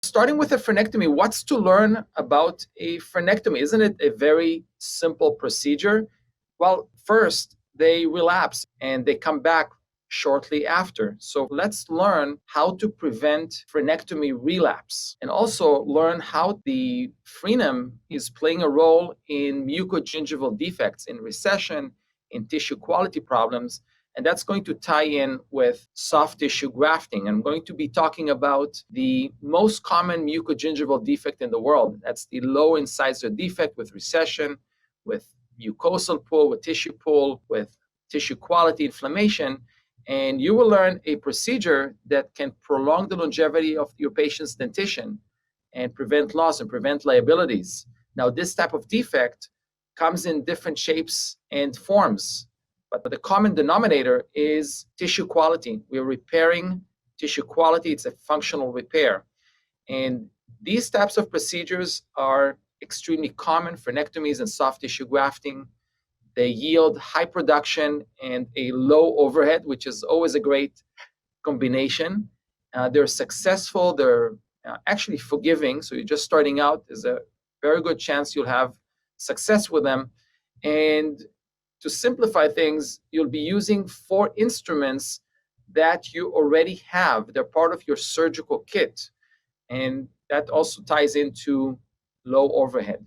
Starting with a frenectomy, what's to learn about a frenectomy? Isn't it a very simple procedure? Well, first, they relapse and they come back shortly after. So let's learn how to prevent frenectomy relapse and also learn how the frenum is playing a role in mucogingival defects, in recession, in tissue quality problems, and that's going to tie in with soft tissue grafting. I'm going to be talking about the most common mucogingival defect in the world. That's the low incisor defect with recession, with mucosal pull, with tissue pull, with tissue quality inflammation. And you will learn a procedure that can prolong the longevity of your patient's dentition and prevent loss and prevent liabilities. Now, this type of defect comes in different shapes and forms, but the common denominator is tissue quality. We're repairing tissue quality. It's a functional repair. And these types of procedures are extremely common, frenectomies and soft tissue grafting. They yield high production and a low overhead, which is always a great combination. They're successful. They're actually forgiving. So you're just starting out. There's a very good chance you'll have success with them. And to simplify things, you'll be using 4 instruments that you already have. They're part of your surgical kit. And that also ties into low overhead.